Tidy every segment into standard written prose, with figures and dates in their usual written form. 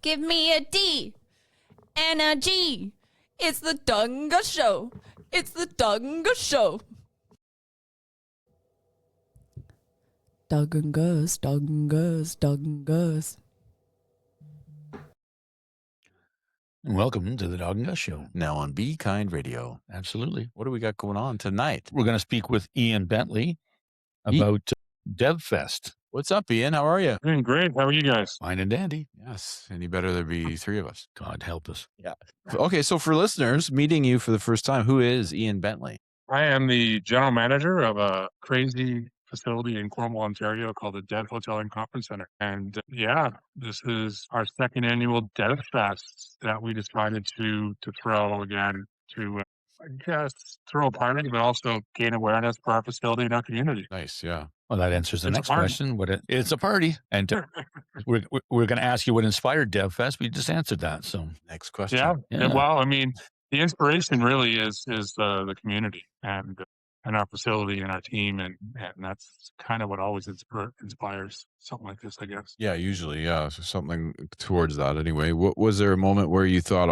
Give me a D and a G. It's the Dawg and Gus Show. It's the Dawg and Gus Show. Dawg and Gus, Dawg and Gus, Dawg and Gus. Welcome to the Dawg and Gus Show. Now on Be Kind Radio. Absolutely. What do we got going on tonight? We're going to speak with Ian Bentley about DevFest. What's up, Ian? How are you? Doing great. How are you guys? Fine and dandy. Yes. Any better there'd be three of us. God help us. Yeah. Okay, so for listeners meeting you for the first time, who is Ian Bentley? I am the general manager of a crazy facility in Cornwall, Ontario called the Dev Hotel and Conference Center. And this is our second annual DevFest that we decided to throw again to, I guess, throw a party, but also gain awareness for our facility and our community. Nice, yeah. Well, that answers the It's a next party. question. It's a party. And we're going to ask you what inspired DevFest. We just answered that. So Next question. Yeah. Well, I mean, the inspiration really is the community and our facility and our team, and that's kind of what always inspires something like this, I guess. Yeah, usually, yeah. So something towards that anyway. Was there a moment where you thought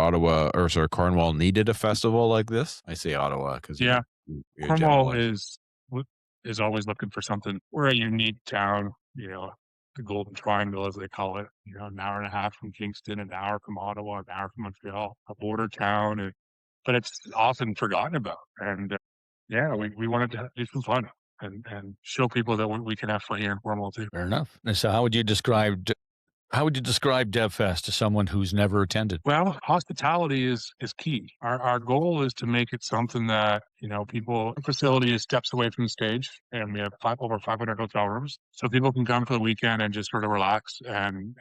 Cornwall needed a festival like this? I say Ottawa because Cornwall is always looking for something. We're a unique town, the Golden Triangle, as they call it. An hour and a half from Kingston, an hour from Ottawa, an hour from Montreal, a border town, but it's often forgotten about. And we wanted to do some fun and show people that we can have fun here in Cornwall too. fair enough. And so how would you describe DevFest to someone who's never attended? Well, hospitality is key. Our goal is to make it something that, the facility is steps away from the stage, and we have over 500 hotel rooms. So people can come for the weekend and just sort of relax and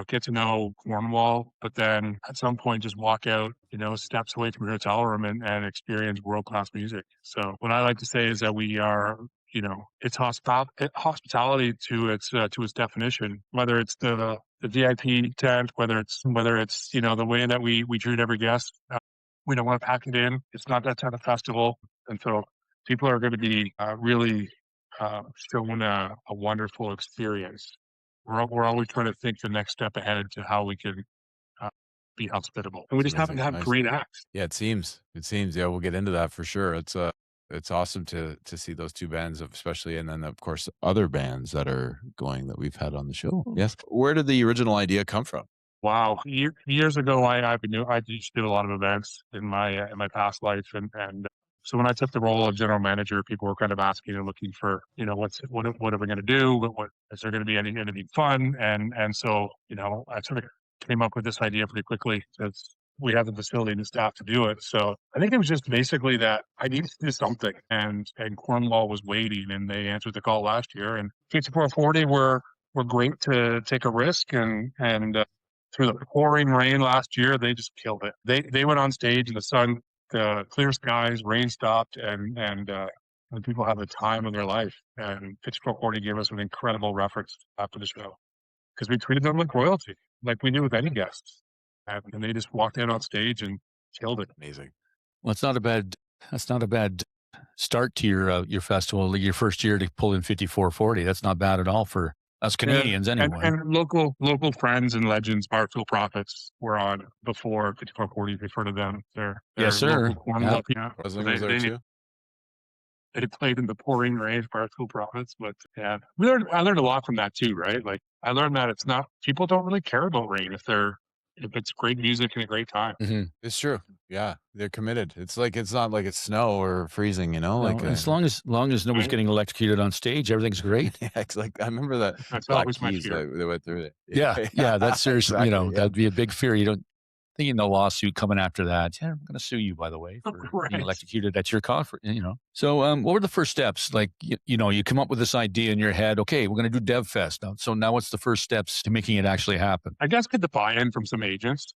get to know Cornwall, but then at some point just walk out, steps away from your hotel room and experience world-class music. So what I like to say is that we are, it's hospitality to its definition, whether it's the VIP tent, whether it's the way that we treat every guest. We don't want to pack it in. It's not that type of festival, and so people are going to be really showing a wonderful experience. We're always trying to think the next step ahead to how we can be hospitable, and we just happen to have great acts. Yeah, it seems. Yeah, we'll get into that for sure. It's awesome to see those two bands, especially, and then of course other bands that are going that we've had on the show. Yes. Where did the original idea come from? Wow, years ago, I used to do a lot of events in my past life, and so when I took the role of general manager, people were kind of asking and looking for, what are we going to do? What is there going to be anything fun? And so I sort of came up with this idea pretty quickly because we have the facility and the staff to do it. So I think it was just basically that I needed to do something, and Cornwall was waiting, and they answered the call last year. And 5440 were great to take a risk, and through the pouring rain last year, they just killed it. They went on stage in the sun, the clear skies, rain stopped, and people had the time of their life. And Pitchfork 40 gave us an incredible reference after the show because we treated them like royalty, like we do with any guests. And they just walked out on stage and killed it. Amazing. Well, that's not a bad start to your festival. Your first year to pull in 5440. That's not bad at all for us Canadians, anyway. And local friends and legends, Barfield Prophets, were on before 5440. If you've heard of them, they're yes, sir. Yeah. President was there too. They played in the pouring rain, Barfield Prophets, but yeah, I learned a lot from that too, right? Like I learned that it's not, people don't really care about rain if it's great music and a great time. Mm-hmm. It's true. Yeah, they're committed. It's not like it's snow or freezing, as long as nobody's getting electrocuted on stage, everything's great. Yeah, it's like I remember that. That's always my fear. They went through it. Yeah, that's seriously. Exactly, that'd be a big fear. You don't thinking the lawsuit coming after that. Yeah, I'm going to sue you, by the way, for being electrocuted at your conference. So what were the first steps? Like you come up with this idea in your head. Okay, we're going to do DevFest. So now what's the first steps to making it actually happen? I guess get the buy-in from some agents.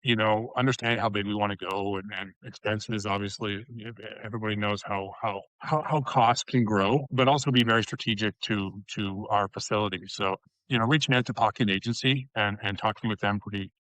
Understand how big we want to go, and expenses. Obviously, everybody knows how costs can grow, but also be very strategic to our facility. So reaching out to Pocket Agency and talking with them pretty.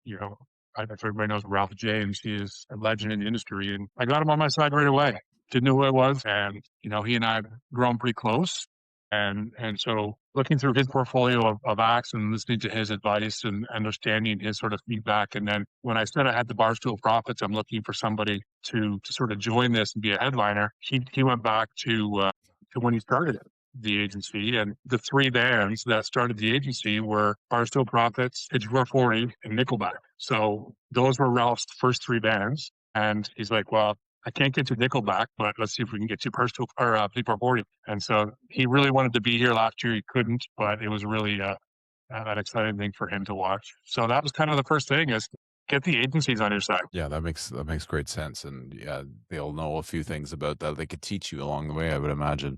Everybody knows Ralph James. He is a legend in the industry, and I got him on my side right away. Didn't know who I was, and he and I have grown pretty close. And so looking through his portfolio of acts and listening to his advice and understanding his sort of feedback. And then when I said I had the Barstool Prophets, I'm looking for somebody to sort of join this and be a headliner. He went back to when he started the agency, and the three bands that started the agency were Barstool Prophets, Pitch 440, and Nickelback. So those were Ralph's first three bands. And he's like, well, I can't get to Nickelback, but let's see if we can get to Barstool or Pitch 40. And so he really wanted to be here last year. He couldn't, but it was really an exciting thing for him to watch. So that was kind of the first thing, is get the agencies on your side. Yeah, that makes great sense. And yeah, they'll know a few things about that. They could teach you along the way, I would imagine.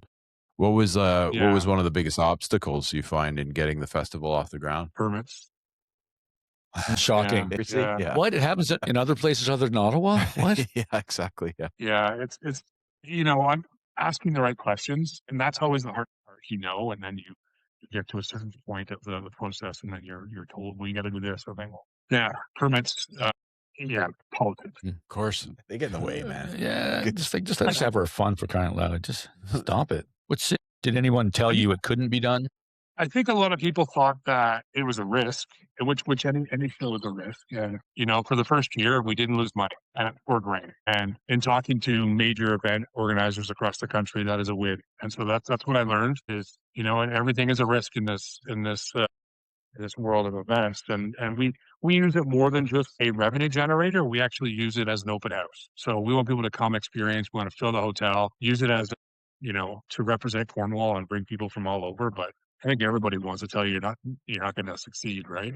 What was one of the biggest obstacles you find in getting the festival off the ground? Permits. Shocking. Yeah. What? It happens in other places other than Ottawa? What? Yeah, exactly. Yeah. Yeah, it's I'm asking the right questions, and that's always the hard part, and then you get to a certain point of the process, and then you're told, well, you got to do this or thing. Yeah, permits. Politics. Of course, they get in the way, man. Yeah, just let's have our fun, for crying out loud. Just stop it. Did anyone tell you it couldn't be done? I think a lot of people thought that it was a risk, which any show is a risk. And, for the first year, we didn't lose money or grant. And in talking to major event organizers across the country, that is a win. And so that's what I learned is, and everything is a risk in this world of events. And we use it more than just a revenue generator. We actually use it as an open house. So we want people to come experience. We want to fill the hotel, use it as, to represent Cornwall and bring people from all over. But I think everybody wants to tell you you're not going to succeed, right?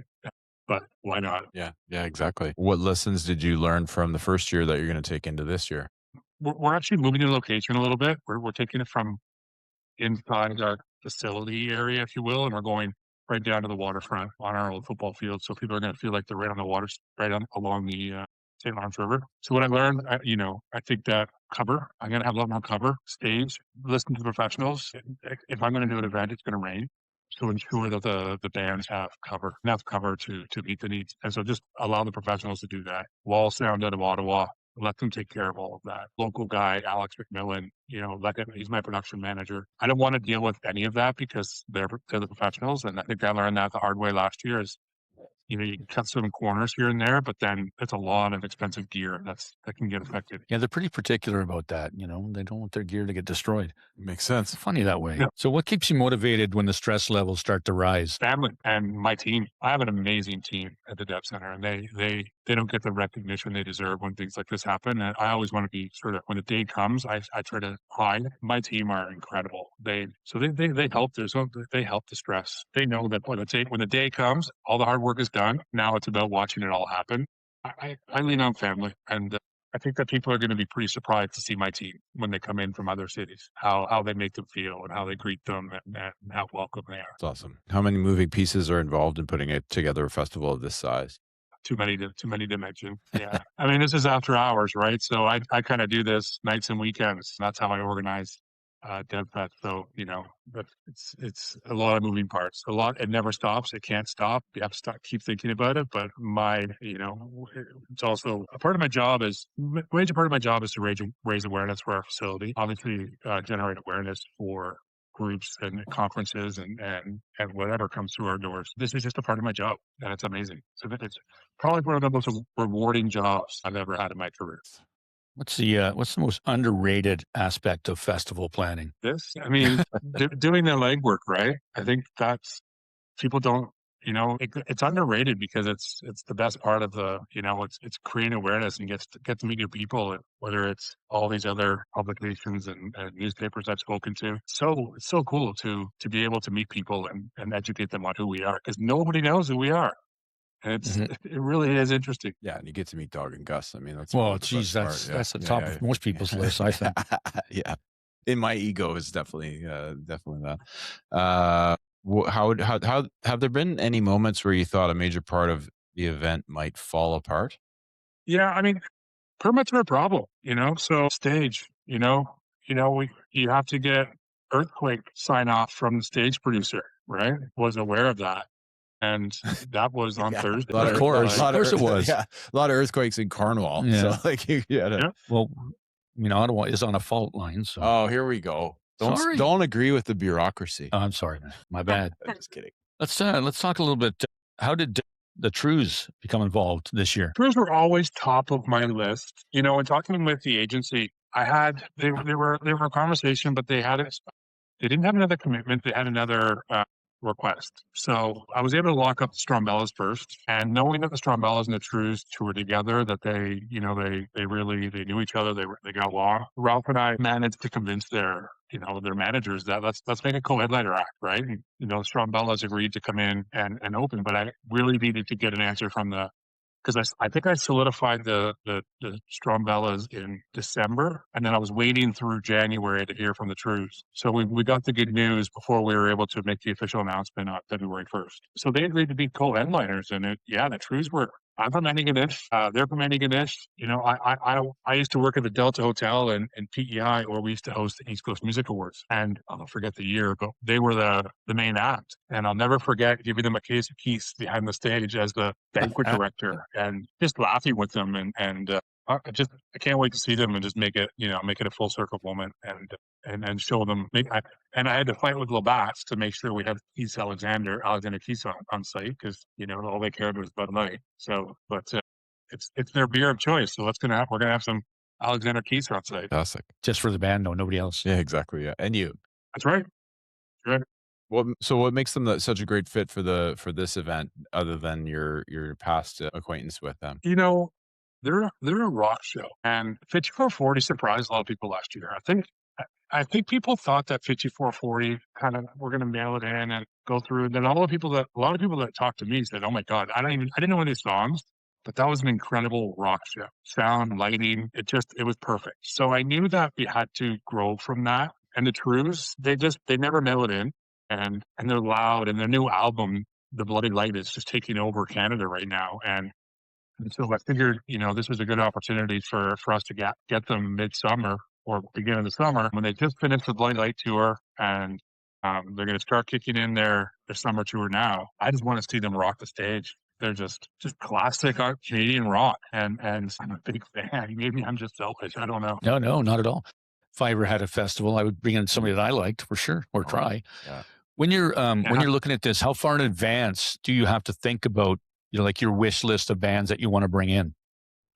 But why not? Yeah, exactly. What lessons did you learn from the first year that you're going to take into this year? We're actually moving the location a little bit. We're taking it from inside our facility area, if you will, and we're going right down to the waterfront on our old football field. So people are going to feel like they're right on the water, along the St. Lawrence River. So what I learned, I think that cover, I'm going to have a lot more cover, stage, listen to the professionals. If I'm going to do an event, it's going to rain. So ensure that the bands have enough cover to meet the needs. And so just allow the professionals to do that. Wall sound out of Ottawa, let them take care of all of that. Local guy, Alex McMillan, he's my production manager. I don't want to deal with any of that because they're the professionals. And I think I learned that the hard way last year is, you can cut some corners here and there, but then it's a lot of expensive gear that can get affected. Yeah, they're pretty particular about that. They don't want their gear to get destroyed. Makes sense. It's funny that way. Yeah. So what keeps you motivated when the stress levels start to rise? Family and my team. I have an amazing team at the Dev Center, and they don't get the recognition they deserve when things like this happen. And I always want to be sort of, when the day comes, I try to hide. My team are incredible. They help. They help the stress. They know that when the day comes, all the hard work is done. Now it's about watching it all happen. I lean on family, and I think that people are going to be pretty surprised to see my team when they come in from other cities, how they make them feel and how they greet them and how welcome they are. That's awesome. How many moving pieces are involved in putting together a festival of this size? Too many to mention. Yeah. I mean, this is after hours, right? So I kind of do this nights and weekends. That's how I organize DevFest. So, but it's a lot of moving parts. It never stops. It can't stop. You have to keep thinking about it. But it's also a part of my job major part of my job is to raise awareness for our facility. Obviously, generate awareness for groups and conferences and whatever comes through our doors. This is just a part of my job, and it's amazing. So it's probably one of the most rewarding jobs I've ever had in my career. What's the most underrated aspect of festival planning? Doing the legwork, right? I think that's, people don't, it's underrated because it's the best part of the, it's creating awareness and get to meet new people, whether it's all these other publications and newspapers I've spoken to. So it's so cool to be able to meet people and educate them on who we are, because nobody knows who we are. And it really is interesting. Yeah, and you get to meet Dawg and Gus. I mean, that's that's the top of most people's list, I think. Yeah, in my ego is definitely that. How have there been any moments where you thought a major part of the event might fall apart? Yeah, I mean, permits are a problem. So stage. You have to get earthquake sign off from the stage producer. Right? Was aware of that. And that was on Thursday. Of course it was. Yeah, a lot of earthquakes in Cornwall. Yeah. So Well, Ottawa is on a fault line. So. Oh, here we go. Sorry. Don't agree with the bureaucracy. Oh, I'm sorry, man. My bad. I'm just kidding. Let's talk a little bit. How did the Trews become involved this year? Tours were always top of my list. You know, in talking with the agency, they were a conversation, but they didn't have another commitment. They had another request. So I was able to lock up the Strumbellas first, and knowing that the Strumbellas and the Trews toured together, that they knew each other. They got along. Ralph and I managed to convince their managers that let's make a co-headliner act, right? And, the Strumbellas agreed to come in and open, but I really needed to get an answer from because I think I solidified the Strumbellas in December, and then I was waiting through January to hear from the Trews. So we got the good news before we were able to make the official announcement on February 1st. So they agreed to be co-headliners, and the Trews were. I'm from Antigonish. They're from Antigonish. I used to work at the Delta Hotel in PEI, where we used to host the East Coast Music Awards. And I'll forget the year, but they were the main act. And I'll never forget giving them a case of keys behind the stage as the banquet director, and just laughing with them. And I can't wait to see them and just make it a full circle moment and show them. And I had to fight with Labatt's to make sure we had Keith Alexander Keith on site, because all they cared was Bud Light. So, but it's their beer of choice. So we're gonna have some Alexander Keith on site. Fantastic. Just for the band, no, nobody else. Yeah, exactly. Yeah, and you. That's right. What makes them such a great fit for this event, other than your past acquaintance with them? They're a rock show, and 5440 surprised a lot of people last year. I think people thought that 5440 kind of we're going to mail it in and go through. And then a lot of people that talked to me said, "Oh my God, I didn't know any songs, but that was an incredible rock show. Sound, lighting, it was perfect." So I knew that we had to grow from that. And the Trews, they never mail it in, and they're loud, and their new album, The Bloody Light, is just taking over Canada right now. And so I figured, this was a good opportunity for us to get them midsummer or beginning of the summer, when they just finished the Bloody Light tour, and they're going to start kicking in their summer tour now. I just want to see them rock the stage. They're just classic Canadian rock, and I'm a big fan. Maybe I'm just selfish. I don't know. No, not at all. If I ever had a festival, I would bring in somebody that I liked for sure, or try. Yeah. When you're looking at this, how far in advance do you have to think about, like your wish list of bands that you want to bring in?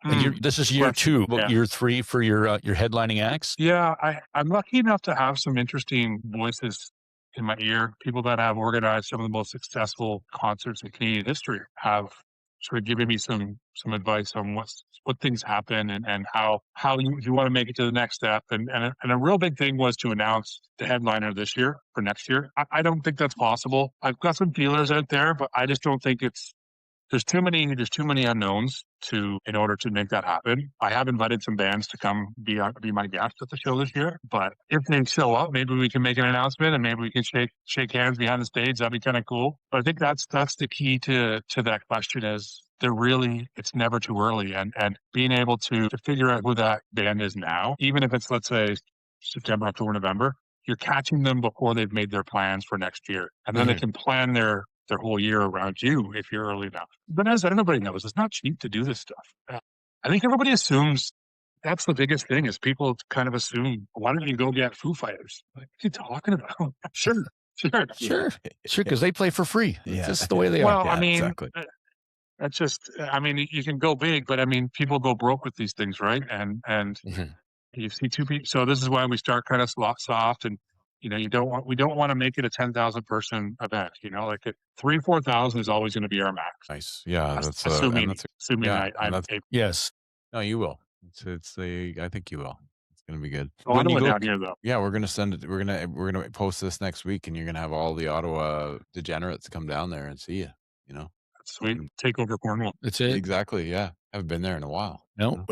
And this is year 2, but year 3 for your headlining acts? Yeah, I'm lucky enough to have some interesting voices in my ear. People that have organized some of the most successful concerts in Canadian history have sort of given me some advice on what things happen and how you want to make it to the next step. And a real big thing was to announce the headliner this year for next year. I don't think that's possible. I've got some feelers out there, but I just don't think there's too many unknowns in order to make that happen. I have invited some bands to come be my guest at the show this year, but if they show up, maybe we can make an announcement, and maybe we can shake hands behind the stage. That'd be kind of cool. But I think that's the key to that question is it's never too early, and being able to figure out who that band is now, even if it's, let's say, September, October, November, you're catching them before they've made their plans for next year, and then they can plan their whole year around you if you're early enough. But as everybody knows, it's not cheap to do this stuff. I think everybody assumes that's the biggest thing is people kind of assume, why don't you go get Foo Fighters? Like, what are you talking about? Sure. Because they play for free. Yeah. That's just the way they are. Well, Yeah, I mean, exactly. that's just, you can go big, but people go broke with these things, right? And you see two people. So this is why we start kind of soft, and we don't want to make it a 10,000 person event. Like 3,000-4,000 is always going to be our max. Nice. Yeah, that's assuming I'm Yes. No, you will. I think you will. It's going to be good. When you go down here, though. Yeah, we're going to send it. We're going to post this next week, and you're going to have all the Ottawa degenerates come down there and see you. Sweet. Take over Cornwall. That's it. Exactly. Yeah, haven't been there in a while. No,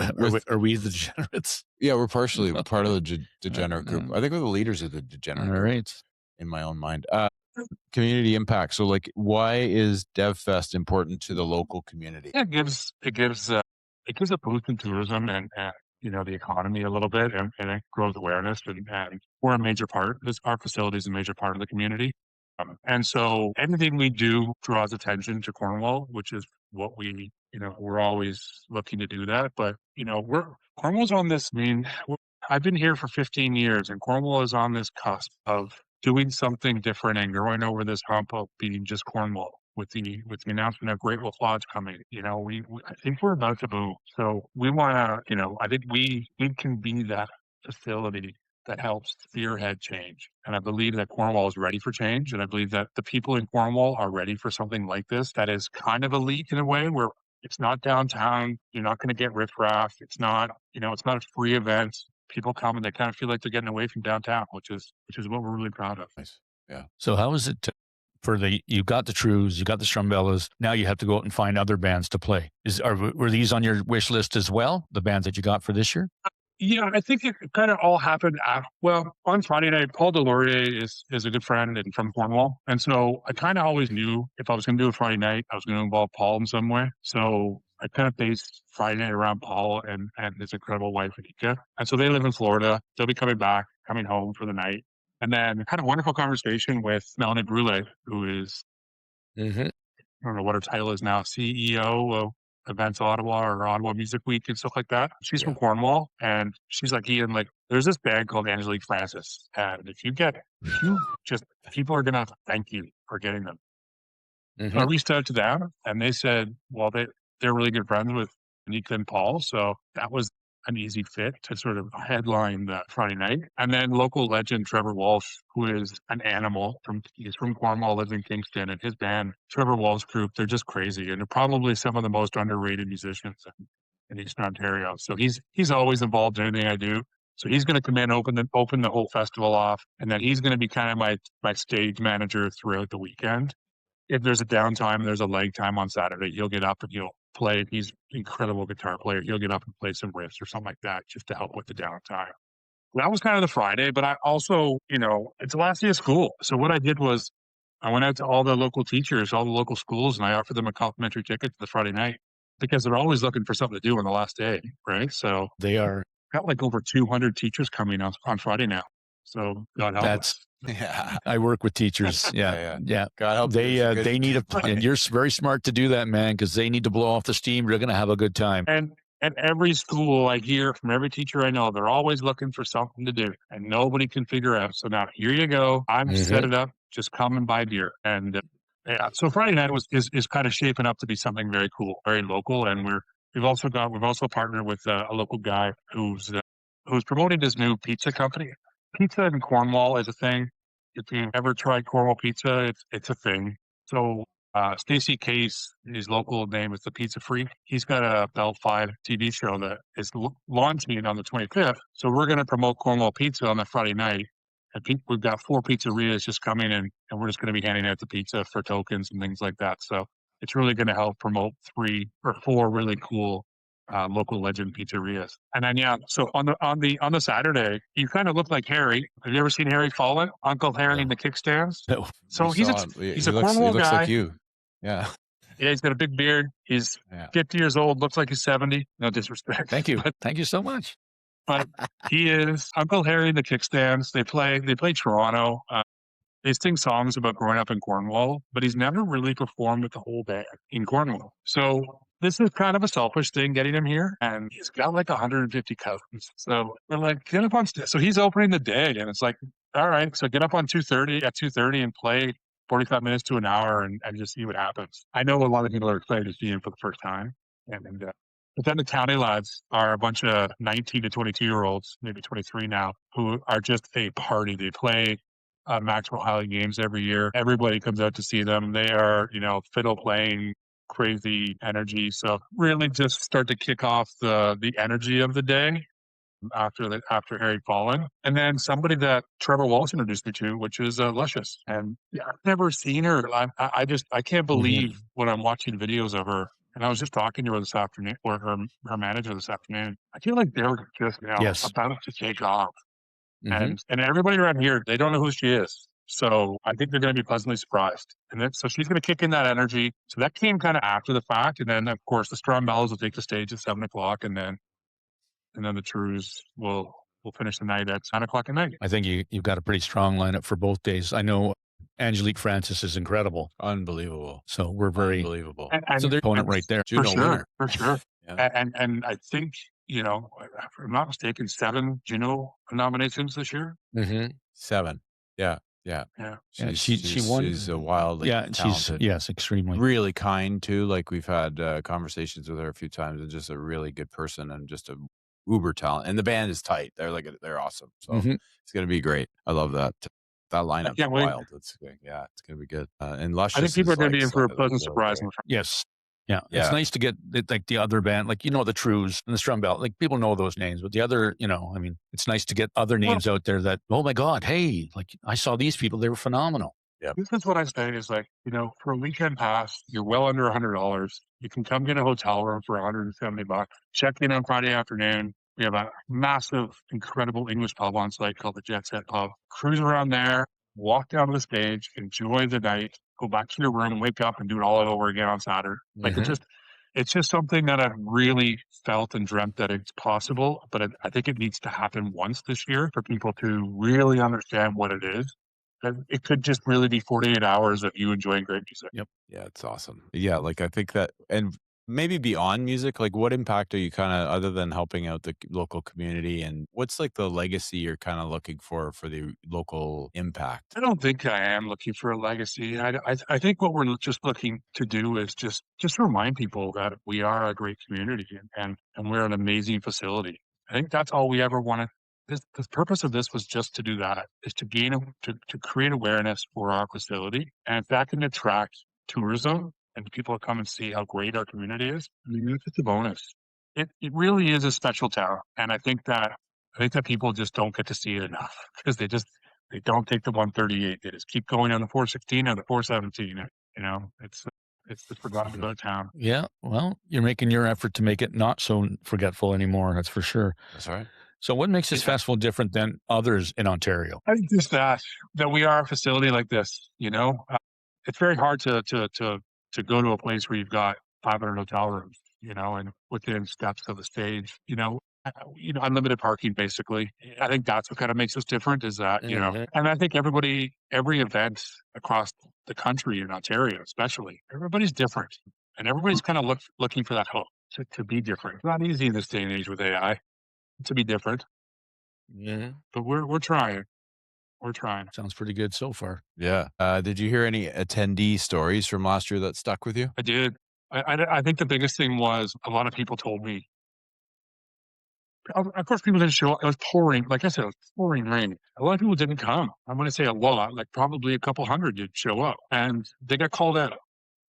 are we the degenerates? Yeah, we're partially part of the degenerate group. I think we're the leaders of the degenerate group. All right. In my own mind. Community impact. So, why is DevFest important to the local community? Yeah, it gives a boost in tourism and the economy a little bit, and it grows awareness. And we're a major part. Our facility is a major part of the community. And so anything we do draws attention to Cornwall, which is what we're always looking to do that. But, Cornwall's on this, I've been here for 15 years, and Cornwall is on this cusp of doing something different and going over this hump of being just Cornwall. With the announcement of Great Wolf Lodge coming, I think we're about to boom. So we want to, I think we can be that facility that helps spearhead change. And I believe that Cornwall is ready for change. And I believe that the people in Cornwall are ready for something like this that is kind of elite in a way where it's not downtown. You're not going to get riffraff. It's not, it's not a free event. People come and they kind of feel like they're getting away from downtown, which is what we're really proud of. Nice. Yeah. So how is it you got the Trews, you got the Strumbellas, now you have to go out and find other bands to play. Were these on your wish list as well, the bands that you got for this year? Yeah, I think it kind of all happened on Friday night. Paul Delorier is a good friend and from Cornwall. And so I kind of always knew if I was going to do a Friday night, I was going to involve Paul in some way. So I kind of based Friday night around Paul and his incredible wife, Anika. And so they live in Florida. They'll be coming home for the night. And then had a wonderful conversation with Melanie Brule, who is, I don't know what her title is now, CEO of Events Ottawa or Ottawa Music Week and stuff like that. She's from Cornwall, and she's like, Ian, there's this band called Angelique Francis, and people are gonna thank you for getting them. So I reached out to them, and they said, well, they're really good friends with Anika and Paul, so that was an easy fit to sort of headline the Friday night. And then local legend Trevor Walsh, who is an animal he's from Cornwall, lives in Kingston, and his band, Trevor Walsh Group, they're just crazy. And they're probably some of the most underrated musicians in Eastern Ontario. So he's always involved in anything I do. So he's going to come in, open the whole festival off. And then he's going to be kind of my stage manager throughout the weekend. If there's a downtime, there's a leg time on Saturday, he'll get up and he'll play. He's an incredible guitar player. He'll get up and play some riffs or something like that just to help with the downtime. That was kind of the Friday, but I also, it's the last day of school. So what I did was I went out to all the local teachers, all the local schools, and I offered them a complimentary ticket to the Friday night because they're always looking for something to do on the last day, right? So they are got over 200 teachers coming on Friday now. So God help us. Yeah. I work with teachers. Yeah. God help they need and you're very smart to do that, man, because they need to blow off the steam. They're going to have a good time. And every school I hear from every teacher I know, they're always looking for something to do and nobody can figure out. So now here you go. I'm set it up. Just come and buy beer. And so Friday night is kind of shaping up to be something very cool, very local. And we've also partnered with a local guy who's promoting his new pizza company. Pizza in Cornwall is a thing. If you've ever tried Cornwall pizza, it's a thing. So Stacey Case, his local name is the Pizza Freak. He's got a Bell 5 TV show that is launching on the 25th. So we're going to promote Cornwall pizza on that Friday night. And we've got 4 pizzerias just coming in, and we're just going to be handing out the pizza for tokens and things like that. So it's really going to help promote 3 or 4 really cool local legend pizzerias. And then so on the Saturday, you kind of look like Harry. Have you ever seen Harry Fallen? Uncle Harry in the kickstands? No. So he's a Cornwall guy. He looks like you. Yeah. Yeah, he's got a big beard. He's 50 years old, looks like he's 70. No disrespect. Thank you. Thank you so much. But he is Uncle Harry in the kickstands. They play Toronto. They sing songs about growing up in Cornwall, but he's never really performed with the whole band in Cornwall. So this is kind of a selfish thing getting him here, and he's got 150 cousins. So we're like, get up on stage. So he's opening the day, and it's like, all right, so get up on 2:30 and play 45 minutes to an hour and just see what happens. I know a lot of people are excited to see him for the first time. But then the County Lads are a bunch of 19 to 22-year-olds, maybe 23 now, who are just a party. They play Maxwell Highland games every year. Everybody comes out to see them. They are, fiddle playing, crazy energy. So really just start to kick off the energy of the day after Harry Fallen. And then somebody that Trevor Walsh introduced me to, which is Luscious. And I've never seen her. I can't believe when I'm watching videos of her. And I was just talking to her this afternoon, or her manager this afternoon. I feel like they're just about to take off. And everybody around here, they don't know who she is. So I think they're going to be pleasantly surprised. And then, so she's going to kick in that energy. So that came kind of after the fact. And then, of course, the Strumbellas will take the stage at 7 o'clock. And then the Trews will finish the night at 9 o'clock at night. I think you've got a pretty strong lineup for both days. I know Angelique Francis is incredible. Unbelievable. So we're very unbelievable. So they're opponent right there. For sure. Yeah. And I think you know, if I'm not mistaken, 7 Juno nominations this year. 7. Yeah. Yeah. Yeah, She's won. She's a wildly Yeah, and she's talented. extremely. Really kind too. Like we've had conversations with her a few times, and just a really good person and just a uber talent. And the band is tight. They're awesome. So Mhm. it's gonna be great. I love that. That I lineup's can't wait. wild. It's gonna be good. And I Luscious think people are is going to be in for a solid pleasant as well, surprise. too. Yes. Yeah. Yeah. It's nice to get like the other band, like, the Trews and the Strumbellas. Like people know those names, but the other, I mean, it's nice to get other Well, names out there that, oh my God, hey, like I saw these people, they were phenomenal. this is what I'm saying is like, for a weekend pass, you're well under $100. You can come get a hotel room for $170. Check in on Friday afternoon. We have a massive, incredible English pub on site called the Jet Set Pub. Cruise around there, walk down to the stage, enjoy the night, go back to your room, wake up, and do it all over again on Saturday. Like it's just something that I've really felt and dreamt that it's possible, but I think it needs to happen once this year for people to really understand what it is. And it could just really be 48 hours of you enjoying great music. Yep. Yeah, it's awesome. Yeah, like I think that, and maybe beyond music, like what impact are you kind of, other than helping out the local community, and what's like the legacy you're kind of looking for the local impact? I don't think I am looking for a legacy. I think what we're just looking to do is just remind people that we are a great community and we're an amazing facility. I think that's all we ever wanted. The purpose of this was just to do that, is to to create awareness for our facility. And if that can attract tourism and people come and see how great our community is, I mean, that's just a bonus. It really is a special town. And I think that people just don't get to see it enough because they don't take the 138. They just keep going on the 416 or the 417. It's the forgotten about town. Yeah. Well, you're making your effort to make it not so forgetful anymore. That's for sure. That's right. So what makes this festival different than others in Ontario? I think just that we are a facility like this, it's very hard to go to a place where you've got 500 hotel rooms, and within steps of the stage, unlimited parking, basically. I think that's what kind of makes us different is that, and I think every event across the country in Ontario, especially, everybody's different and everybody's kind of looking for that hope to be different. It's not easy in this day and age with AI to be different, but we're trying. We're trying. Sounds pretty good so far. Yeah. Did you hear any attendee stories from last year that stuck with you? I did. I think the biggest thing was a lot of people told me. Of course, people didn't show up. It was pouring. Like I said, it was pouring rain. A lot of people didn't come. I'm going to say a lot, like probably a couple hundred did show up, and they got called out.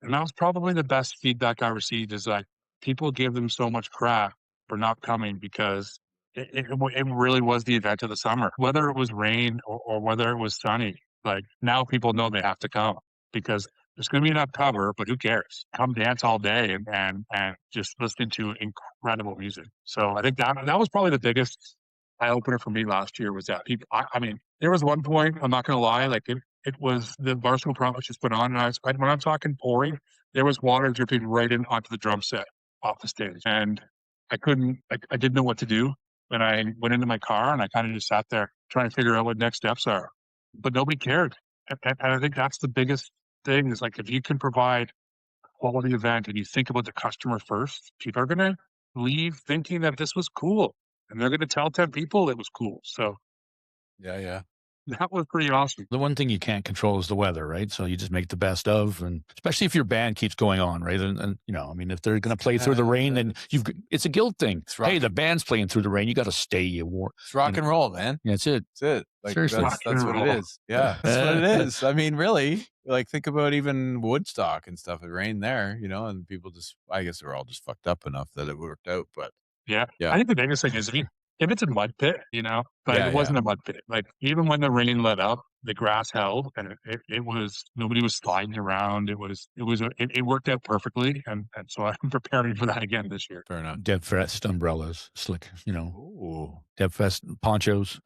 And that was probably the best feedback I received is that people gave them so much crap for not coming because it really was the event of the summer. Whether it was rain or whether it was sunny, like now people know they have to come because there's going to be enough cover, but who cares? Come dance all day and just listen to incredible music. So I think that was probably the biggest eye opener for me last year was that people. I mean, there was one point, I'm not going to lie, like it was the Barstool Promise just put on, and when I'm talking pouring, there was water dripping right in onto the drum set off the stage, and I didn't know what to do. And I went into my car and I kind of just sat there trying to figure out what next steps are, but nobody cared. And I think that's the biggest thing is like, if you can provide a quality event and you think about the customer first, people are going to leave thinking that this was cool and they're going to tell 10 people it was cool. So Yeah. that was pretty awesome. The one thing you can't control is the weather, right? So you just make the best of, and especially if your band keeps going on, right? And I mean, if they're going to play through the rain, then it's a guilt thing. Hey, the band's playing through the rain. You got to stay warm. It's rock and roll, man. Yeah, that's it. That's it. Like, Seriously. that's what it is. Yeah, that's what it is. I mean, really, like think about even Woodstock and stuff. It rained there, and people I guess we're all just fucked up enough that it worked out. But yeah. I think the biggest thing is if it's a mud pit, but it wasn't a mud pit. Like even when the rain let up, the grass held, and it was nobody was sliding around. It worked out perfectly, and so I'm preparing for that again this year. Fair enough. DevFest umbrellas, slick, Ooh, DevFest ponchos.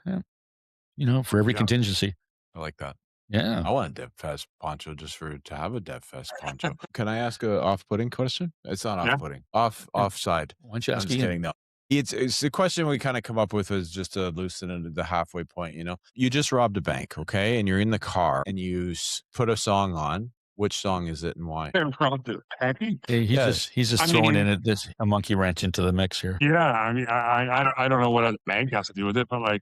Yeah. For every contingency. I like that. Yeah. I want a DevFest poncho just to have a DevFest poncho. Can I ask a off-putting question? It's not off-putting. Offside. Why don't you ask I'm just Ian? kidding. No. It's the question we kind of come up with is just to loosen it at the halfway point. You just robbed a bank, okay? And you're in the car and you put a song on. Which song is it and why? Relative. Hey, He's just I throwing mean- in a monkey wrench into the mix here. yeah, I mean, I don't know what a bank has to do with it, but like,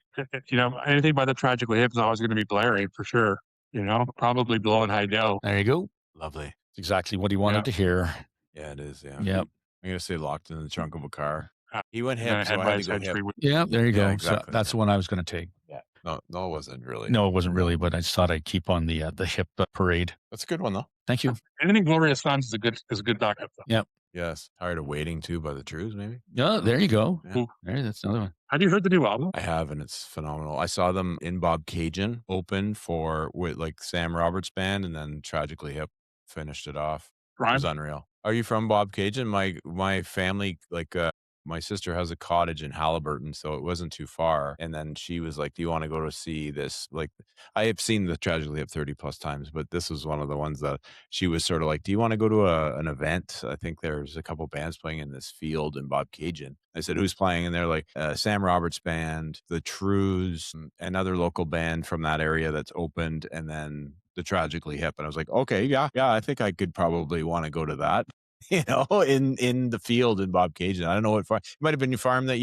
anything by the Tragically Hip is always going to be blaring for sure. Probably blowing high dough. There you go. Lovely. It's exactly what he wanted to hear. Yeah, it is. Yeah. Yep. I'm gonna say Locked in the Trunk of a Car. He went And then hip, so Head I by had to go Head hip. Tree. Yeah, there you Yeah, go. exactly, So that's yeah. the one I was going to take. No, it wasn't really. No, it wasn't really, but I just thought I'd keep on the hip parade. That's a good one though. Thank you. Anything Glorious Sons is a good backup though. Yep. Yes. Tired of Waiting too by the Trews, maybe. Yeah, there you go. Yeah. There, that's another one. Have you heard the new album? I have, and it's phenomenal. I saw them in Bob Cajun open with like Sam Roberts band, and then Tragically Hip finished it off. It Ryan? was unreal. Are you from Bob Cajun? My family, like my sister has a cottage in Halliburton, so it wasn't too far. And then she was like, "Do you want to go to see this?" Like, I have seen the Tragically Hip 30+ times, but this was one of the ones that she was sort of like, "Do you want to go to an event?" I think there's a couple bands playing in this field in Bob Cajun. I said, "Who's playing?" And they're like, Sam Roberts band, the Trews, another local band from that area that's opened, and then the Tragically Hip. And I was like, okay, yeah, I think I could probably want to go to that. In the field in Bob Cajun. I don't know what farm. It might have been your farm that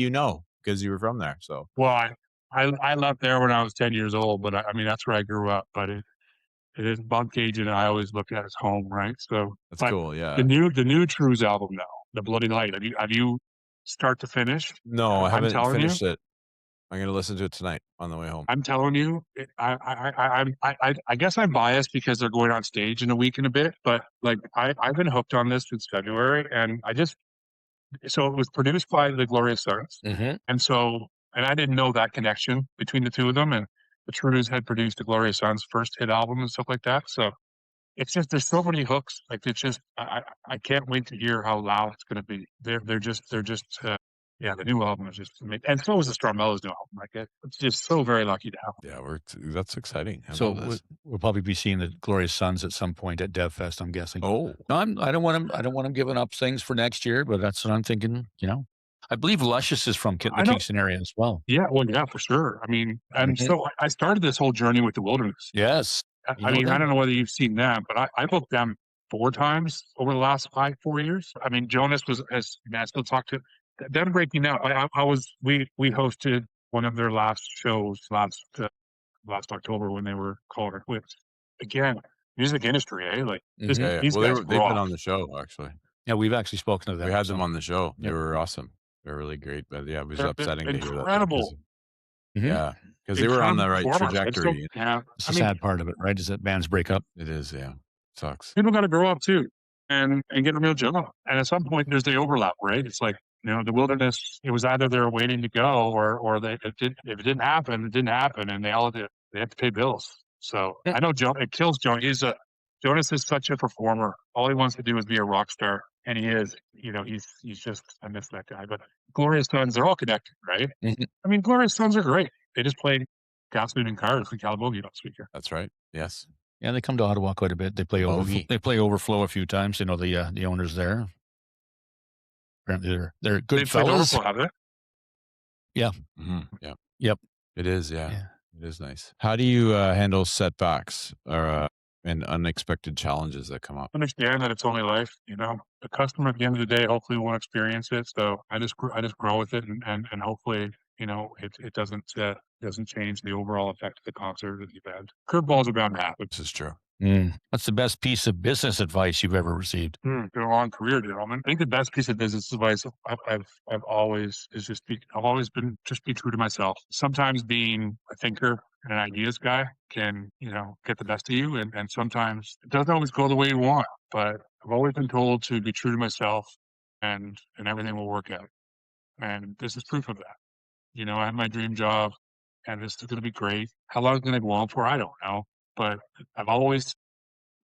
because you were from there. So Well, I left there when I was 10 years old, but I mean that's where I grew up. But it is Bob Cajun, and I always look at as home, right? So that's but cool. Yeah. The new Trews album now, The Bloody Light. Have you start to finish? No, I haven't telling finished it. I'm going to listen to it tonight on the way home. I'm telling you, I guess I'm biased because they're going on stage in a week and a bit, but like I've been hooked on this since February, and so it was produced by the Glorious Sons, Mm-hmm. and I didn't know that connection between the two of them, and the Trews had produced the Glorious Sons' first hit album and stuff like that, so it's just there's so many hooks, like it's just I can't wait to hear how loud it's going to be. They're just. Yeah, the new album is just amazing. And so is the Strumbella's new album. Like it's just so very lucky to have. Yeah, that's exciting. So we'll probably be seeing the Glorious Sons at some point at DevFest, I'm guessing. Oh, No, I don't want them giving up things for next year, but that's what I'm thinking. I believe Luscious is from the Kingston area as well. Yeah, well, yeah, for sure. I mean, and so I started this whole journey with the Wilderness. Yes. I mean, I don't know whether you've seen them, but I booked them 4 times over the last 4 years. I mean, Jonas I still talk to them breaking out. We hosted one of their last shows last October when they were called Our Quits. Again, music industry, eh? Like these guys they've been rock. on the show actually. Yeah, we've actually spoken to them. We had them on the show. They Yep. were awesome. They're really great, but yeah, it was They're upsetting to hear that. incredible. Yeah, because they were on the right trajectory. It's the sad part of it, right? Is that bands break up? It is, yeah. Sucks. People got to grow up too, and get a real job. And at some point, there's the overlap, right? It's like the Wilderness. It was either they're waiting to go, or if it didn't happen, it didn't happen, and they have to pay bills. So I know it kills Jonas. Jonas is such a performer. All he wants to do is be a rock star, and he is. He's just I miss that guy. But Glorious Sons, they're all connected, right? Mm-hmm. I mean, Glorious Sons are great. They just played Gasoline and Cars in Calabogie last week here. That's right. Yes. Yeah, they come to Ottawa quite a bit. They play Overflow a few times. The owners there. Apparently, they're good They've played fellas. Overflow, have they? Yeah. Mm-hmm. Yeah. Yep. It is. Yeah. It is nice. How do you handle setbacks and unexpected challenges that come up? Understand that it's only life. The customer at the end of the day hopefully won't experience it. So I just grow with it, and hopefully it doesn't change the overall effect of the concert or the event. Curveballs are bound to happen. This is true. What's the best piece of business advice you've ever received? Been a long career, gentlemen. I think the best piece of business advice I've always been just be true to myself. Sometimes being a thinker and an ideas guy can get the best of you, and sometimes it doesn't always go the way you want. But I've always been told to be true to myself, and everything will work out. And this is proof of that. I have my dream job, and this is going to be great. How long it's going to go on for, I don't know. But I've always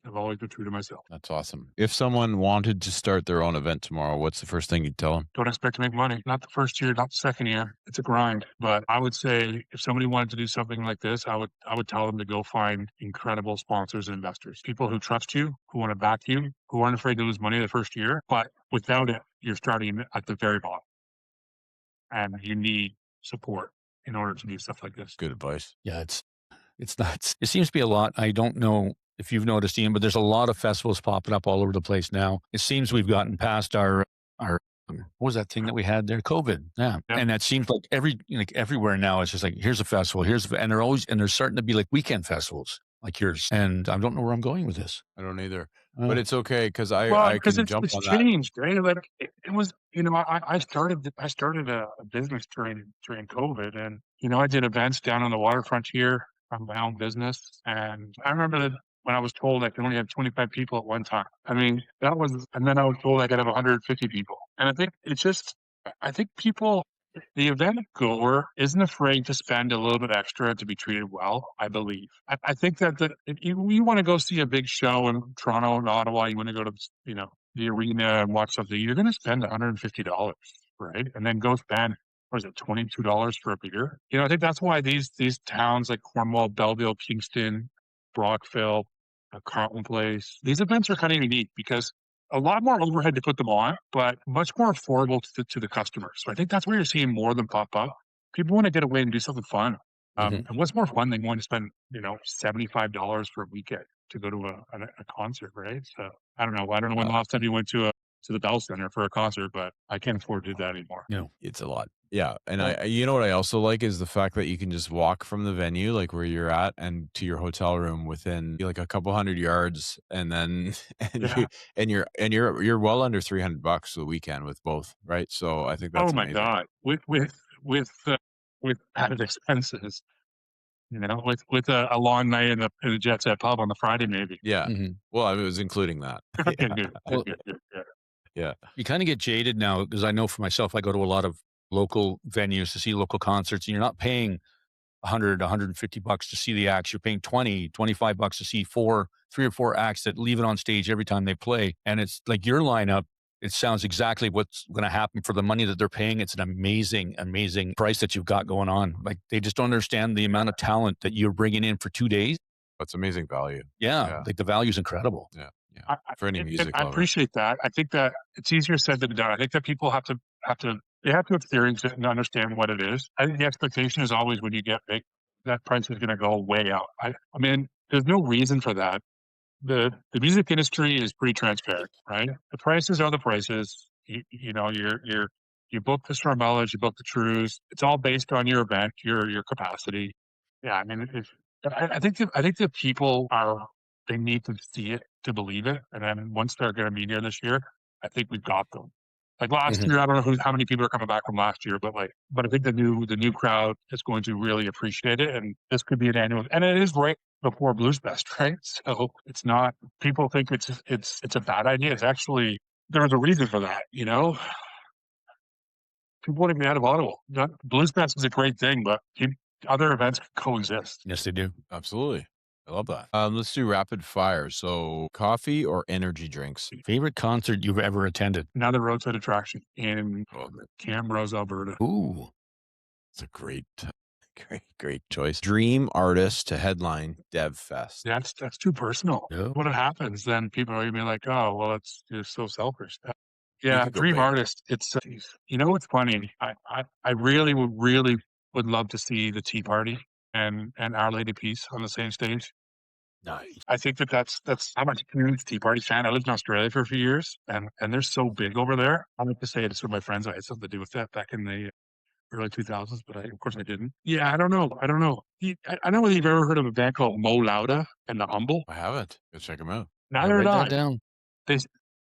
been true to myself. That's awesome. If someone wanted to start their own event tomorrow, what's the first thing you'd tell them? Don't expect to make money. Not the first year, not the second year. It's a grind. But I would say if somebody wanted to do something like this, I would tell them to go find incredible sponsors and investors. People who trust you, who want to back you, who aren't afraid to lose money the first year. But without it, you're starting at the very bottom. And you need support in order to do stuff like this. Good advice. Yeah, it's not. It seems to be a lot. I don't know if you've noticed, Ian, but there's a lot of festivals popping up all over the place now. It seems we've gotten past our what was that thing that we had there? COVID. Yeah. Yep. And that seems like everywhere now, it's just like, here's a festival, and they're starting to be like weekend festivals like yours. And I don't know where I'm going with this. I don't either, but it's okay because I because can jump it's on that. changed, right? Like it was, I started a business during COVID, and I did events down on the waterfront here from my own business, and I remember that when I was told I could only have 25 people at one time. I mean, and then I was told I could have 150 people, and I think people. The event goer isn't afraid to spend a little bit extra to be treated well, I believe. I think that if you want to go see a big show in Toronto and Ottawa, you want to go to, the arena and watch something, you're going to spend $150, right? And then go spend, $22 for a beer? I think that's why these towns like Cornwall, Belleville, Kingston, Brockville, Carleton Place, these events are kind of unique because a lot more overhead to put them on, but much more affordable to the customers. So I think that's where you're seeing more of them pop up. People want to get away and do something fun. And what's more fun than going to spend, $75 for a weekend to go to a concert, right? So I don't know. I don't know when the last time you went to the Bell Center for a concert, but I can't afford to do that anymore. It's a lot. Yeah. And what I also like is the fact that you can just walk from the venue, like where you're at, and to your hotel room within like a couple hundred yards. And then, you're well under $300 the weekend with both. Right. So I think that's amazing. God. With added expenses, with a long night in the Jet Set pub on the Friday, maybe. Yeah. Well, I was including that. Good. Yeah. You kind of get jaded now because I know for myself, I go to a lot of local venues to see local concerts, and you're not paying $150 to see the acts. You're paying $25 to see 3 or 4 acts that leave it on stage every time they play. And it's like your lineup, it sounds exactly what's going to happen for the money that they're paying. It's an amazing, amazing price that you've got going on. Like they just don't understand the amount of talent that you're bringing in for 2 days. That's amazing value. Yeah. Like the value is incredible. Yeah. For any music I appreciate that. I think that it's easier said than done. I think that people have to experience it and understand what it is. I think the expectation is always when you get big, that price is going to go way out. I mean, there's no reason for that. The music industry is pretty transparent, right? The prices are the prices. You book the Strumbellas, you book the Trews. It's all based on your event, your capacity. Yeah, I mean, I think that people they need to see it to believe it, and then once they're going to be here this year, I think we've got them. Like last year, I don't know how many people are coming back from last year, but I think the new crowd is going to really appreciate it, and this could be an annual, and it is right before Blues Fest, right? So it's not. People think it's a bad idea. It's actually there's a reason for that, People want to be out of Ottawa. Blues Fest is a great thing, but other events coexist. Yes, they do. Absolutely. I love that. Let's do rapid fire. So coffee or energy drinks? Favorite concert you've ever attended? Another roadside attraction in Camrose, Alberta. Ooh, it's a great choice. Dream artist to headline DevFest. That's too personal. Yeah. When it happens, then people are going to be like, oh, well, it's so selfish. Yeah, dream artist. It's, it's funny. I really would love to see the Tea Party and Our Lady Peace on the same stage. Nice. I think that's I'm a huge Tea Party fan. I lived in Australia for a few years, and they're so big over there. I like to say it's with my friends. I had something to do with that back in the early 2000s, but of course I didn't. Yeah, I don't know. I don't know whether you've ever heard of a band called Mo Lauda and the Humble. I haven't. Go check them out. Neither did I. Down.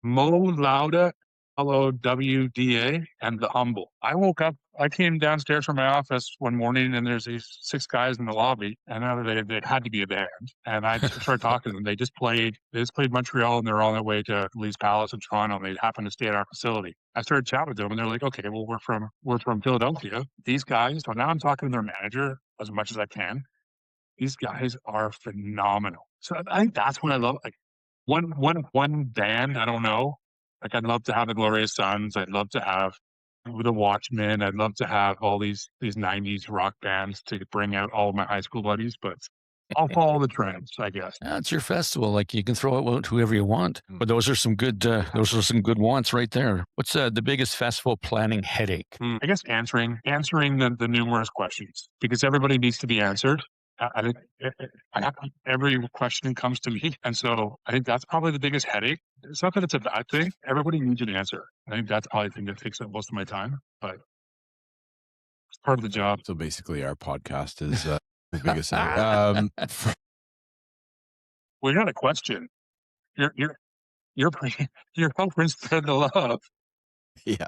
Mo Lauda, LOWDA, and the Humble. I woke up. I came downstairs from my office one morning, and there's these 6 guys in the lobby, and they had to be a band. And I started talking to them. They just played Montreal, and they're on their way to Lee's Palace in Toronto, and they happened to stay at our facility. I started chatting with them, and they're like, "Okay, well, we're from Philadelphia. These guys." So now I'm talking to their manager as much as I can. These guys are phenomenal. So I think that's what I love. Like one band. I don't know. Like I'd love to have the Glorious Sons. I'd love to have the Watchmen. I'd love to have all these 90s rock bands to bring out all of my high school buddies, but I'll follow the trends, I guess. Yeah, it's your festival. Like you can throw out whoever you want, but those are some good wants right there. What's the biggest festival planning headache? I guess answering the numerous questions, because everybody needs to be answered. I think every question comes to me. And so I think that's probably the biggest headache. It's not that it's a bad thing. Everybody needs an answer. I think that's probably the thing that takes up most of my time, but it's part of the job. So basically our podcast is the biggest thing. Well, you're not a question. You're helping spread the love. Yeah.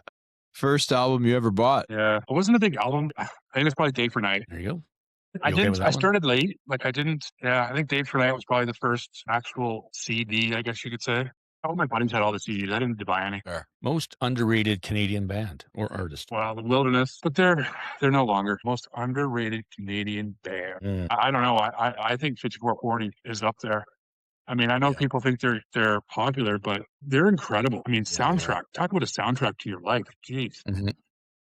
First album you ever bought? Yeah. It wasn't a big album. I think it's probably Day for Night. There you go. I You okay with didn't. that I one? started late. Like I didn't. Yeah, I think Day for Night was probably the first actual CD, I guess you could say. All my buddies had all the CDs. I didn't buy any. Fair. Most underrated Canadian band or artist. Well, the Wilderness, but they're no longer most underrated Canadian band. Mm. I don't know. I think 5440 is up there. I mean, I know Yeah. people think they're popular, but they're incredible. I mean, Yeah, soundtrack. Talk about a soundtrack to your life. Jeez. Mhm.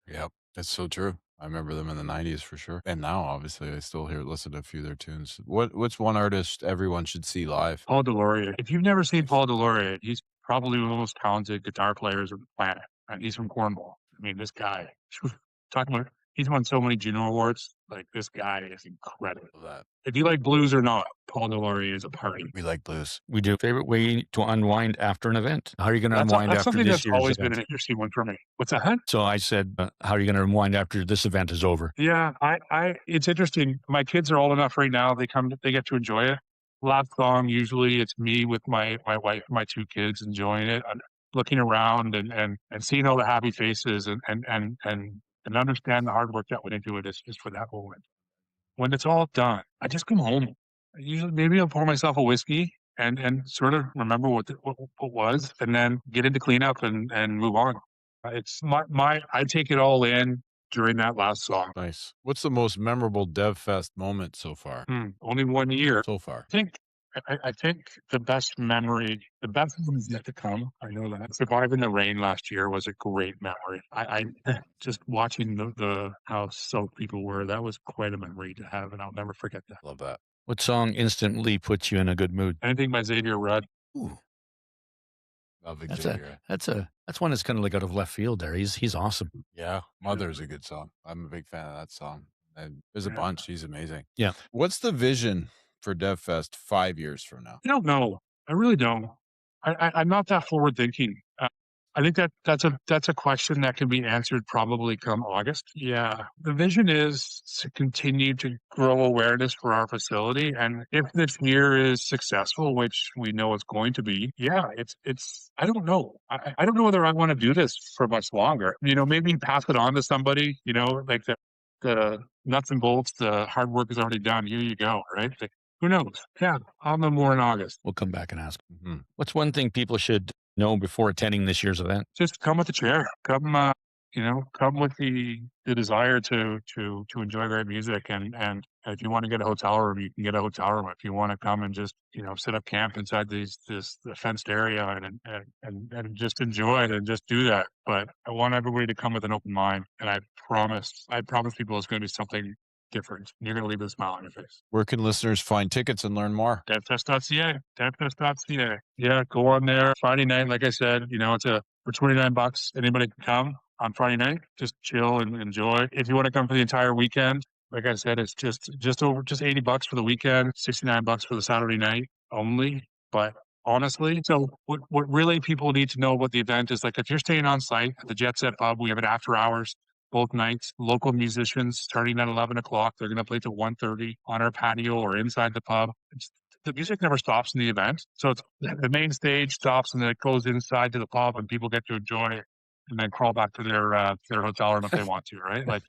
Yep. That's so true. I remember them in the 90s for sure. And now, obviously, I still listen to a few of their tunes. What's one artist everyone should see live? Paul DeLaurier. If you've never seen Paul DeLaurier, he's probably one of the most talented guitar players on the planet. And he's from Cornwall. I mean, this guy, talking about, he's won so many Juno Awards. Like, this guy is incredible. That. If you like blues or not, Paul DeLaurier is a party. We like blues. We do. Favorite way to unwind after an event? How are you going to That's unwind after something this that's year's always event? been an interesting one for me. What's that? So I said, how are you going to unwind after this event is over? Yeah, it's interesting. My kids are old enough right now. They get to enjoy it. Last song, usually it's me with my wife and my two kids enjoying it, looking around and seeing all the happy faces and understand the hard work that went into it is just for that moment. When it's all done, I just come home. Usually, maybe I'll pour myself a whiskey and sort of remember what was, and then get into cleanup and move on. It's I take it all in during that last song. Nice. What's the most memorable DevFest moment so far? Only 1 year. So far. I think the best one is yet to come. I know that surviving the rain last year was a great memory. I just watching the how soaked people were. That was quite a memory to have, and I'll never forget that. Love that. What song instantly puts you in a good mood? Anything by Xavier Rudd. Ooh, Love that's Xavier. that's one that's kind of like out of left field there. He's awesome. Yeah. Mother's a good song. I'm a big fan of that song. And there's a Yeah. bunch. He's amazing. Yeah. What's the vision for DevFest 5 years from now? I don't know. I really don't. I'm not that forward thinking. I think that's a question that can be answered probably come August. Yeah. The vision is to continue to grow awareness for our facility. And if this year is successful, which we know it's going to be, yeah, it's I don't know. I don't know whether I want to do this for much longer. Maybe pass it on to somebody, like the nuts and bolts, the hard work is already done. Here you go, right? Like, who knows? Yeah, I'll know more in August. We'll come back and ask. Mm-hmm. What's one thing people should know before attending this year's event? Just come with a chair. Come, come with the desire to enjoy great music. And if you want to get a hotel room, you can get a hotel room. If you want to come and just, set up camp inside the fenced area and just enjoy it and just do that. But I want everybody to come with an open mind. And I promise people it's going to be something different. You're going to leave with a smile on your face. Where can listeners find tickets and learn more? DevFest.ca. DevFest.ca. Yeah, go on there. Friday night, like I said, it's for $29. Anybody can come on Friday night. Just chill and enjoy. If you want to come for the entire weekend, like I said, it's just $80 for the weekend, $69 for the Saturday night only. But honestly, so what really people need to know about the event is, like, if you're staying on site at the Jet Set Pub, we have it after hours. Both nights, local musicians starting at 11 o'clock. They're going to play till 1:30 on our patio or inside the pub. The music never stops in the event. So the main stage stops and then it goes inside to the pub and people get to enjoy it and then crawl back to their hotel room if they want to, right? Like,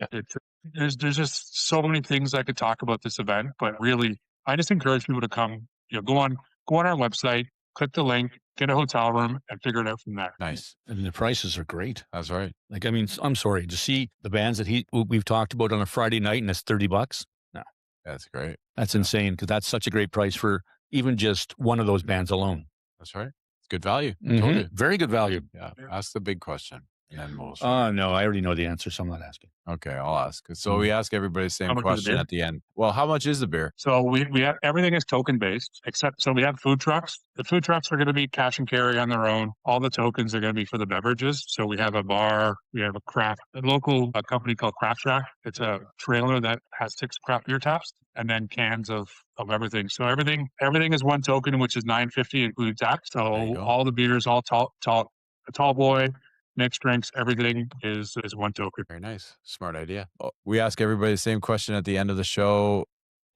there's just so many things I could talk about this event, but really, I just encourage people to come, go on our website, click the link, get a hotel room, and figure it out from there. Nice. And the prices are great. That's right. Like, I mean, I'm sorry to see the bands that we've talked about on a Friday night and it's $30. No, That's great. that's insane because that's such a great price for even just one of those bands alone. That's right. It's good value. Mhm. Totally. Very good value. Yeah. That's the big question. And bullshit. No, I already know the answer, so I'm not asking. Okay, I'll ask. So we ask everybody the How same much is the question beer? at the end. Well, how much is the beer? So we have everything is token based, except so we have food trucks. The food trucks are going to be cash and carry on their own. All the tokens are going to be for the beverages. So we have a bar, we have a local company called Craft Shack. It's a trailer that has 6 craft beer taps and then cans of everything. So everything is one token, which is $9.50 including tax. There you So go. all the beers, all a tall boy, mixed drinks, everything is one token. Very nice. Smart idea. We ask everybody the same question at the end of the show.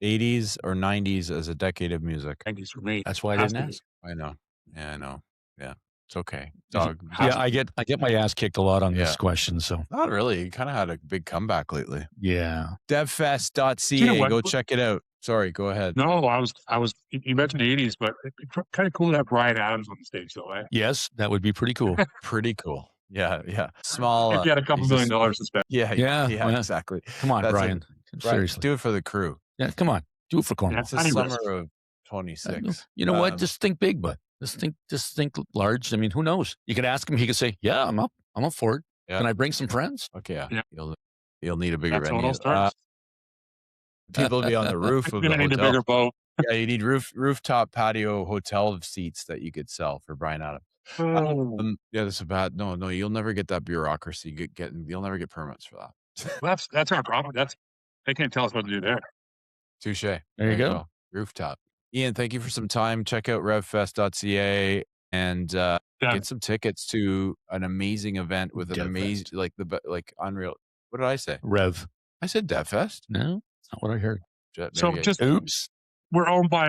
80s or 90s as a decade of music? 90s for me. That's why I Has didn't to be. ask. I know. Yeah, I know. Yeah, it's okay. Dog. Yeah, I get my ass kicked a lot on Yeah. this question, so Not really. You kind of had a big comeback lately. yeah. Devfest.ca. You know what? Go check it out. Sorry, go ahead. No, I was. You mentioned the '80s, but it'd be kind of cool to have Bryan Adams on the stage, though. Eh? Yes, that would be pretty cool. Pretty cool. Yeah, yeah. Small. If you had a couple he's $1 million to spend. Yeah, Yeah, yeah, well, exactly. Come on, That's Brian. Right. Seriously. Do it for the crew. Yeah, come on. Do it for Cornwall. It's the Tiny summer risk. of 26. You know what? Um, Just think big, bud. Just think large. I mean, who knows? You could ask him. He could say, "Yeah, I'm up. I'm up for it. Yeah. Can I bring some friends?" Okay, yeah. Yeah. You'll need a bigger That's how it venue. all starts. People will be on the roof of You're the gonna need a hotel. bigger boat. Yeah, you need rooftop patio hotel seats that you could sell for Bryan Adams. Yeah, that's a bad. No, you'll never get that bureaucracy. You'll never get permits for that. That's our problem. They can't tell us what to do there. Touche. There you go. Rooftop. Ian, thank you for some time. Check out revfest.ca and get some tickets to an amazing event with an DevFest. amazing, like unreal. What did I say? Rev. I said DevFest. No, that's not what I heard. So Maybe I- just Oops. we're owned by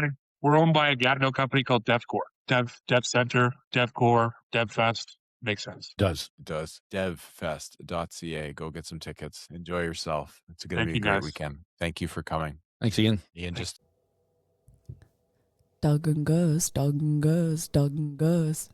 a Gatineau company called DevCore, Dev Center, DevCore, DevFest. Makes sense. Does. It does. Devfest.ca. Go get some tickets. Enjoy yourself. It's going to Thank be a you, great guys. weekend. Thank you for coming. Thanks, Ian. Ian, just Dawg and Gus, Dawg and Gus, Dawg and Gus.